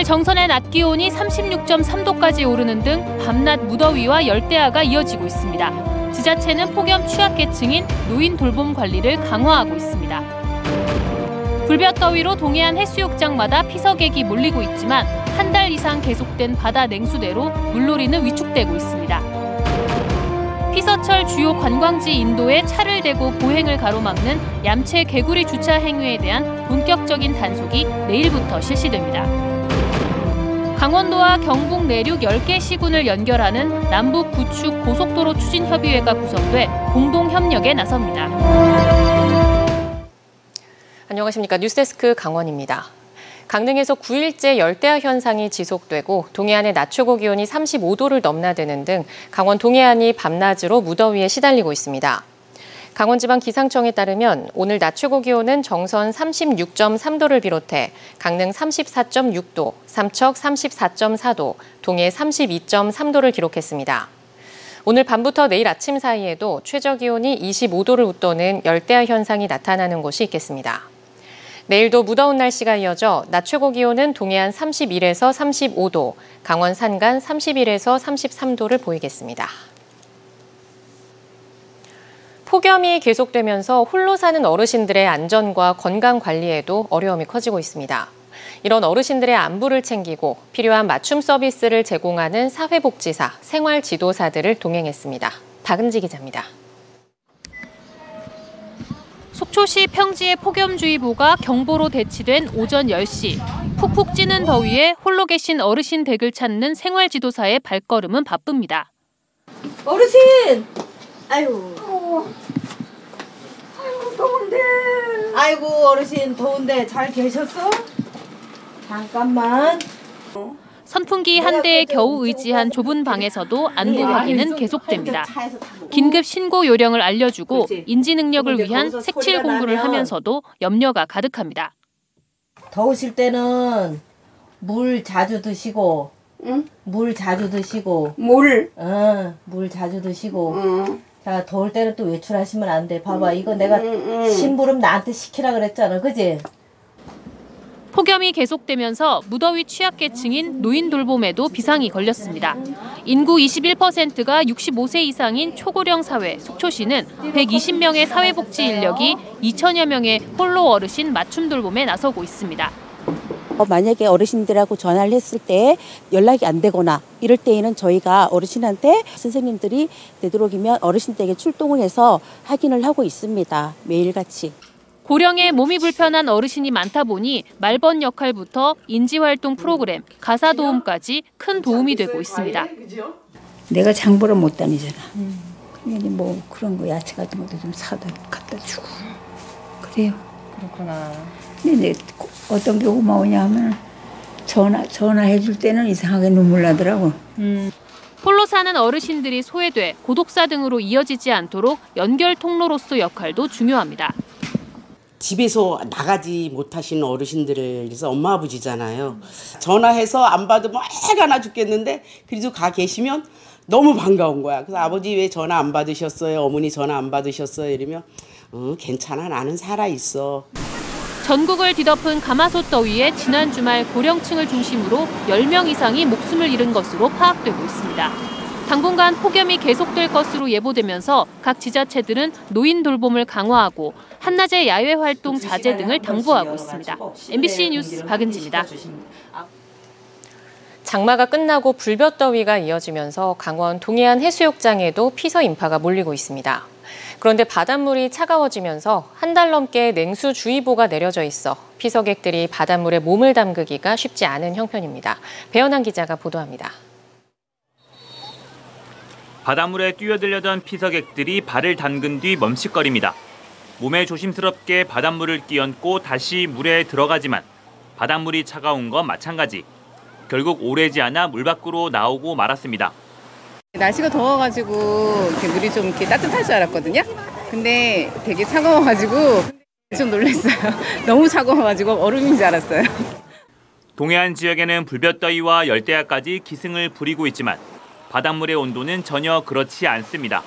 정선의 낮 기온이 36.3도까지 오르는 등 밤낮 무더위와 열대야가 이어지고 있습니다. 지자체는 폭염 취약계층인 노인 돌봄 관리를 강화하고 있습니다. 불볕더위로 동해안 해수욕장마다 피서객이 몰리고 있지만 한 달 이상 계속된 바다 냉수대로 물놀이는 위축되고 있습니다. 피서철 주요 관광지 인도에 차를 대고 보행을 가로막는 얌체 개구리 주차 행위에 대한 본격적인 단속이 내일부터 실시됩니다. 강원도와 경북 내륙 10개 시군을 연결하는 남북 구축 고속도로 추진협의회가 구성돼 공동협력에 나섭니다. 안녕하십니까. 뉴스데스크 강원입니다. 강릉에서 9일째 열대야 현상이 지속되고 동해안의 낮 최고 기온이 35도를 넘나드는 등 강원 동해안이 밤낮으로 무더위에 시달리고 있습니다. 강원지방기상청에 따르면 오늘 낮 최고 기온은 정선 36.3도를 비롯해 강릉 34.6도, 삼척 34.4도, 동해 32.3도를 기록했습니다. 오늘 밤부터 내일 아침 사이에도 최저 기온이 25도를 웃도는 열대야 현상이 나타나는 곳이 있겠습니다. 내일도 무더운 날씨가 이어져 낮 최고 기온은 동해안 31에서 35도, 강원 산간 31에서 33도를 보이겠습니다. 폭염이 계속되면서 홀로 사는 어르신들의 안전과 건강 관리에도 어려움이 커지고 있습니다. 이런 어르신들의 안부를 챙기고 필요한 맞춤 서비스를 제공하는 사회복지사, 생활지도사들을 동행했습니다. 박은지 기자입니다. 속초시 평지의 폭염주의보가 경보로 대치된 오전 10시. 푹푹 찌는 더위에 홀로 계신 어르신 댁을 찾는 생활지도사의 발걸음은 바쁩니다. 어르신! 아이고. 아이고 더운데. 아이고 어르신 더운데 잘 계셨어? 잠깐만. 선풍기 한 대에 겨우 의지한 좁은 방에서도 안부 확인은 계속됩니다. 긴급 신고 요령을 알려주고 인지 능력을 위한 색칠 공부를 하면서도 염려가 가득합니다. 더우실 때는 물 자주 드시고, 응? 물 자주 드시고. 물? 물 자주 드시고. 자, 더울 때는 또 외출하시면 안 돼. 봐봐, 이거 내가 심부름 나한테 시키라 그랬잖아, 그지? 폭염이 계속되면서 무더위 취약계층인 노인 돌봄에도 비상이 걸렸습니다. 인구 21%가 65세 이상인 초고령 사회 속초시는 120명의 사회복지 인력이 2천여 명의 홀로 어르신 맞춤 돌봄에 나서고 있습니다. 만약에 어르신들하고 전화를 했을 때 연락이 안 되거나 이럴 때에는 저희가 어르신한테 선생님들이 되도록이면 어르신 댁에 출동을 해서 확인을 하고 있습니다. 매일같이. 고령에 몸이 불편한 어르신이 많다 보니 말번 역할부터 인지활동 프로그램, 가사도움까지 큰 도움이 되고 있습니다. 내가 장보러 못 다니잖아. 그러니 뭐 그런 거 야채 같은 것도 좀 사다 갖다 주고 그래요. 그렇구나. 근데 어떤 게 고마우냐 하면 전화해 줄 때는 이상하게 눈물 나더라고. 홀로 사는 어르신들이 소외돼 고독사 등으로 이어지지 않도록 연결 통로로서 역할도 중요합니다. 집에서 나가지 못하시는 어르신들을 위해서 엄마 아버지잖아요. 전화해서 안 받으면 애가 나 죽겠는데 그래도 가 계시면 너무 반가운 거야. 그래서 아버지 왜 전화 안 받으셨어요? 어머니 전화 안 받으셨어요? 이러면 괜찮아, 나는 살아있어. 전국을 뒤덮은 가마솥 더위에 지난 주말 고령층을 중심으로 10명 이상이 목숨을 잃은 것으로 파악되고 있습니다. 당분간 폭염이 계속될 것으로 예보되면서 각 지자체들은 노인 돌봄을 강화하고 한낮의 야외 활동 자제 등을 당부하고 있습니다. MBC 뉴스 박은지입니다. 장마가 끝나고 불볕더위가 이어지면서 강원 동해안 해수욕장에도 피서 인파가 몰리고 있습니다. 그런데 바닷물이 차가워지면서 한 달 넘게 냉수주의보가 내려져 있어 피서객들이 바닷물에 몸을 담그기가 쉽지 않은 형편입니다. 배현한 기자가 보도합니다. 바닷물에 뛰어들려던 피서객들이 발을 담근 뒤 멈칫거립니다. 몸에 조심스럽게 바닷물을 끼얹고 다시 물에 들어가지만 바닷물이 차가운 건 마찬가지. 결국 오래지 않아 물 밖으로 나오고 말았습니다. 날씨가 더워가지고 이렇게 물이 좀 이렇게 따뜻할 줄 알았거든요. 근데 되게 차가워가지고 좀 놀랐어요. 너무 차가워가지고 얼음인 줄 알았어요. 동해안 지역에는 불볕더위와 열대야까지 기승을 부리고 있지만 바닷물의 온도는 전혀 그렇지 않습니다.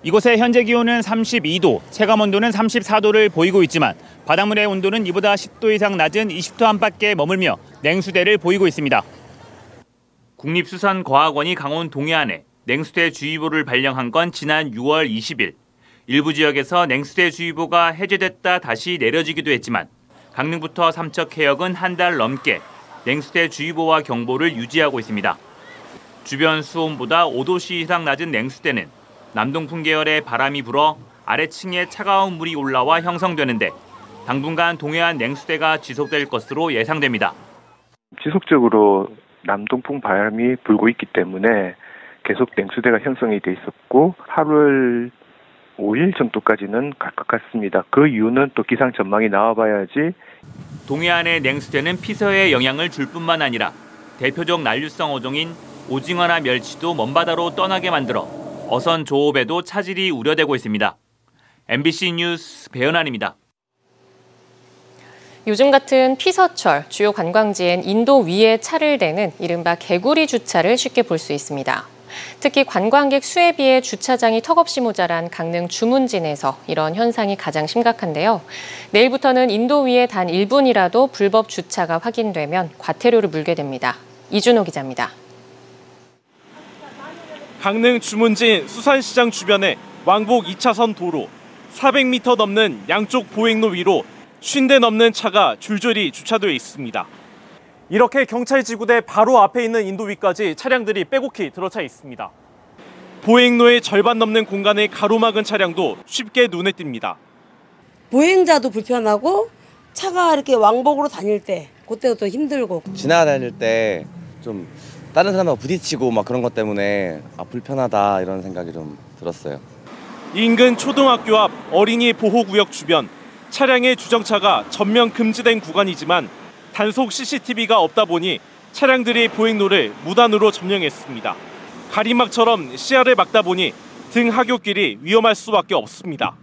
이곳의 현재 기온은 32도, 체감온도는 34도를 보이고 있지만 바닷물의 온도는 이보다 10도 이상 낮은 20도 안팎에 머물며 냉수대를 보이고 있습니다. 국립수산과학원이 강원 동해안에 냉수대 주의보를 발령한 건 지난 6월 20일. 일부 지역에서 냉수대 주의보가 해제됐다 다시 내려지기도 했지만 강릉부터 삼척 해역은 한 달 넘게 냉수대 주의보와 경보를 유지하고 있습니다. 주변 수온보다 5도씨 이상 낮은 냉수대는 남동풍 계열의 바람이 불어 아래층에 차가운 물이 올라와 형성되는데 당분간 동해안 냉수대가 지속될 것으로 예상됩니다. 지속적으로 남동풍 바람이 불고 있기 때문에 계속 냉수대가 형성이 돼 있었고 8월 5일 정도까지는 갈 것 같습니다. 그 이유는 또 기상 전망이 나와봐야지. 동해안의 냉수대는 피서에 영향을 줄 뿐만 아니라 대표적 난류성 어종인 오징어나 멸치도 먼바다로 떠나게 만들어 어선 조업에도 차질이 우려되고 있습니다. MBC 뉴스 배현환입니다. 요즘 같은 피서철, 주요 관광지엔 인도 위에 차를 대는 이른바 개구리 주차를 쉽게 볼 수 있습니다. 특히 관광객 수에 비해 주차장이 턱없이 모자란 강릉 주문진에서 이런 현상이 가장 심각한데요. 내일부터는 인도 위에 단 1분이라도 불법 주차가 확인되면 과태료를 물게 됩니다. 이준호 기자입니다. 강릉 주문진 수산시장 주변의 왕복 2차선 도로 400m 넘는 양쪽 보행로 위로 50대 넘는 차가 줄줄이 주차되어 있습니다. 이렇게 경찰지구대 바로 앞에 있는 인도위까지 차량들이 빼곡히 들어차 있습니다. 보행로의 절반 넘는 공간을 가로막은 차량도 쉽게 눈에 띕니다. 보행자도 불편하고 차가 이렇게 왕복으로 다닐 때 그때도 힘들고. 지나다닐 때 좀 다른 사람하고 부딪히고 막 그런 것 때문에 불편하다 이런 생각이 좀 들었어요. 인근 초등학교 앞 어린이 보호구역 주변 차량의 주정차가 전면 금지된 구간이지만 단속 CCTV가 없다 보니 차량들이 보행로를 무단으로 점령했습니다. 가림막처럼 시야를 막다 보니 등 하굣길이 위험할 수밖에 없습니다.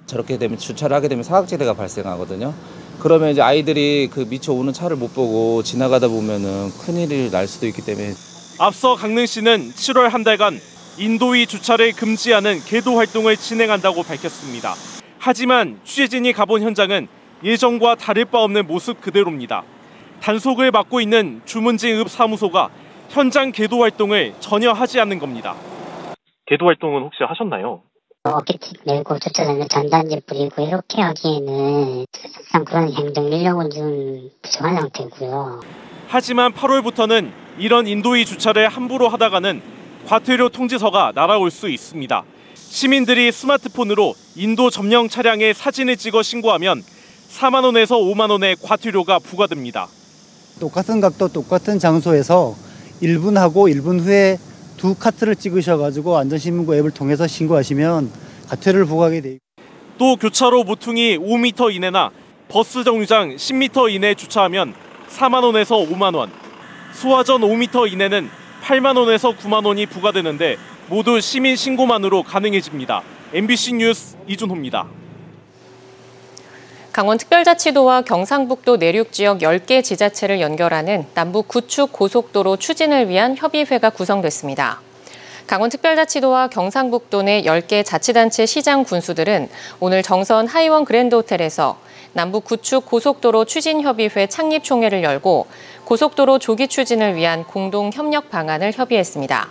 저렇게 되면 주차를 하게 되면 사각지대가 발생하거든요. 그러면 이제 아이들이 그 미처 오는 차를 못 보고 지나가다 보면은 큰일이 날 수도 있기 때문에. 앞서 강릉시는 7월 한 달간 인도위 주차를 금지하는 계도 활동을 진행한다고 밝혔습니다. 하지만 취재진이 가본 현장은 예전과 다를 바 없는 모습 그대로입니다. 단속을 맡고 있는 주문진 읍사무소가 현장 계도 활동을 전혀 하지 않는 겁니다. 계도 활동은 혹시 하셨나요? 어깨틱 메고 주차장에 전단지 뿌리고 이렇게 하기에는 사실상 그런 행정 인력은 좀 부족한 상태고요. 하지만 8월부터는 이런 인도위 주차를 함부로 하다가는 과태료 통지서가 날아올 수 있습니다. 시민들이 스마트폰으로 인도 점령 차량의 사진을 찍어 신고하면 4만 원에서 5만 원의 과태료가 부과됩니다. 똑같은 각도 똑같은 장소에서 1분 하고 1분 후에 두 카트를 찍으셔가지고 안전신문고 앱을 통해서 신고하시면 과태료를 부과하게 돼 있고. 또 교차로 모퉁이 5m 이내나 버스 정류장 10m 이내에 주차하면 4만 원에서 5만 원, 소화전 5m 이내는 8만 원에서 9만 원이 부과되는데 모두 시민 신고만으로 가능해집니다. MBC 뉴스 이준호입니다. 강원특별자치도와 경상북도 내륙 지역 10개 지자체를 연결하는 남북 구축 고속도로 추진을 위한 협의회가 구성됐습니다. 강원특별자치도와 경상북도 내 10개 자치단체 시장 군수들은 오늘 정선 하이원 그랜드호텔에서 남북 구축 고속도로 추진협의회 창립총회를 열고 고속도로 조기 추진을 위한 공동 협력 방안을 협의했습니다.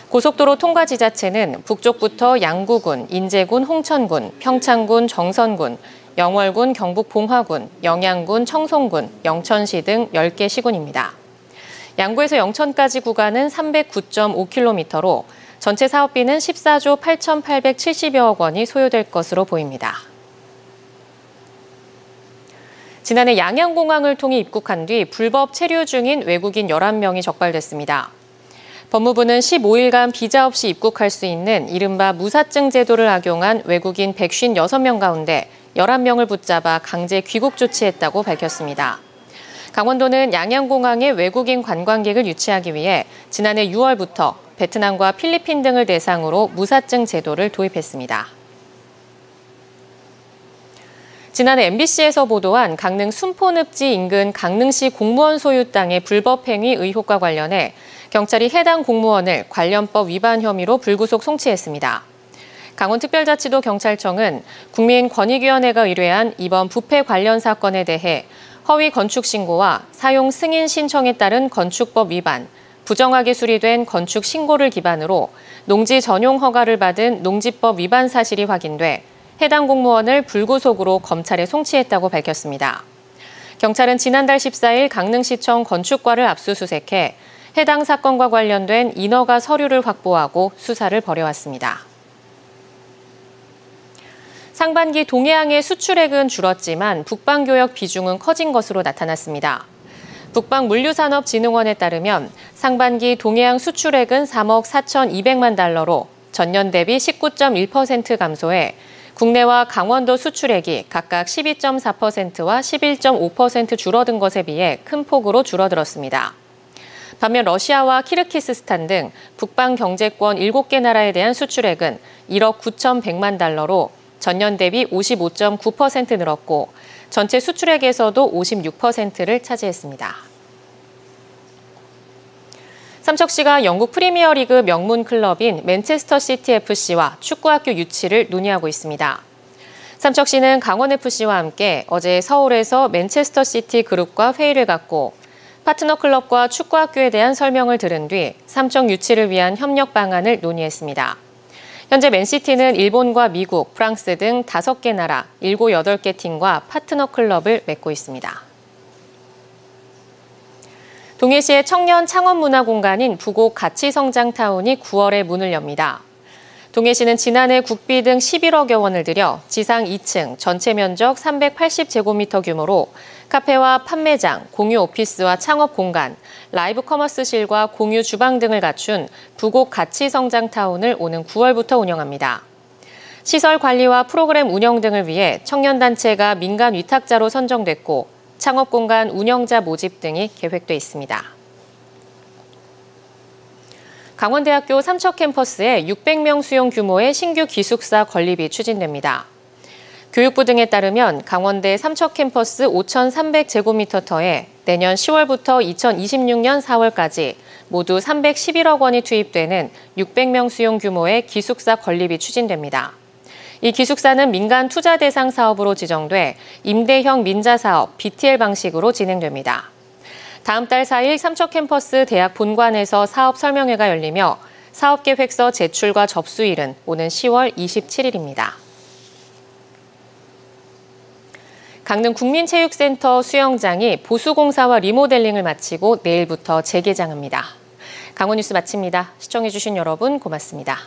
고속도로 통과 지자체는 북쪽부터 양구군, 인제군, 홍천군, 평창군, 정선군, 영월군, 경북 봉화군, 영양군, 청송군, 영천시 등 10개 시군입니다. 양구에서 영천까지 구간은 309.5km로 전체 사업비는 14조 8,870여억 원이 소요될 것으로 보입니다. 지난해 양양공항을 통해 입국한 뒤 불법 체류 중인 외국인 11명이 적발됐습니다. 법무부는 15일간 비자 없이 입국할 수 있는 이른바 무사증 제도를 악용한 외국인 156명 가운데 11명을 붙잡아 강제 귀국 조치했다고 밝혔습니다. 강원도는 양양공항에 외국인 관광객을 유치하기 위해 지난해 6월부터 베트남과 필리핀 등을 대상으로 무사증 제도를 도입했습니다. 지난해 MBC에서 보도한 강릉 순포늪지 인근 강릉시 공무원 소유 땅의 불법 행위 의혹과 관련해 경찰이 해당 공무원을 관련법 위반 혐의로 불구속 송치했습니다. 강원특별자치도 경찰청은 국민권익위원회가 의뢰한 이번 부패 관련 사건에 대해 허위 건축 신고와 사용 승인 신청에 따른 건축법 위반, 부정하게 수리된 건축 신고를 기반으로 농지 전용 허가를 받은 농지법 위반 사실이 확인돼 해당 공무원을 불구속으로 검찰에 송치했다고 밝혔습니다. 경찰은 지난달 14일 강릉시청 건축과를 압수수색해 해당 사건과 관련된 인허가 서류를 확보하고 수사를 벌여왔습니다. 상반기 동해항의 수출액은 줄었지만 북방교역 비중은 커진 것으로 나타났습니다. 북방물류산업진흥원에 따르면 상반기 동해항 수출액은 3억 4,200만 달러로 전년 대비 19.1% 감소해 국내와 강원도 수출액이 각각 12.4%와 11.5% 줄어든 것에 비해 큰 폭으로 줄어들었습니다. 반면 러시아와 키르기스스탄 등 북방 경제권 7개 나라에 대한 수출액은 1억 9,100만 달러로 전년 대비 55.9% 늘었고 전체 수출액에서도 56%를 차지했습니다. 삼척시가 영국 프리미어리그 명문 클럽인 맨체스터 시티 FC와 축구학교 유치를 논의하고 있습니다. 삼척시는 강원FC와 함께 어제 서울에서 맨체스터 시티 그룹과 회의를 갖고 파트너 클럽과 축구학교에 대한 설명을 들은 뒤 삼척 유치를 위한 협력 방안을 논의했습니다. 현재 맨시티는 일본과 미국, 프랑스 등 5개 나라, 7, 8개 팀과 파트너 클럽을 맺고 있습니다. 동해시의 청년 창업문화공간인 부곡 가치성장타운이 9월에 문을 엽니다. 동해시는 지난해 국비 등 11억여 원을 들여 지상 2층, 전체 면적 380제곱미터 규모로 카페와 판매장, 공유 오피스와 창업 공간, 라이브 커머스실과 공유 주방 등을 갖춘 부곡 가치성장타운을 오는 9월부터 운영합니다. 시설 관리와 프로그램 운영 등을 위해 청년단체가 민간 위탁자로 선정됐고 창업 공간 운영자 모집 등이 계획돼 있습니다. 강원대학교 삼척 캠퍼스에 600명 수용 규모의 신규 기숙사 건립이 추진됩니다. 교육부 등에 따르면 강원대 삼척 캠퍼스 5,300제곱미터터에 내년 10월부터 2026년 4월까지 모두 311억 원이 투입되는 600명 수용 규모의 기숙사 건립이 추진됩니다. 이 기숙사는 민간 투자 대상 사업으로 지정돼 임대형 민자 사업 BTL 방식으로 진행됩니다. 다음 달 4일 삼척 캠퍼스 대학 본관에서 사업 설명회가 열리며 사업계획서 제출과 접수일은 오는 10월 27일입니다. 강릉 국민체육센터 수영장이 보수공사와 리모델링을 마치고 내일부터 재개장합니다. 강원뉴스 마칩니다. 시청해주신 여러분 고맙습니다.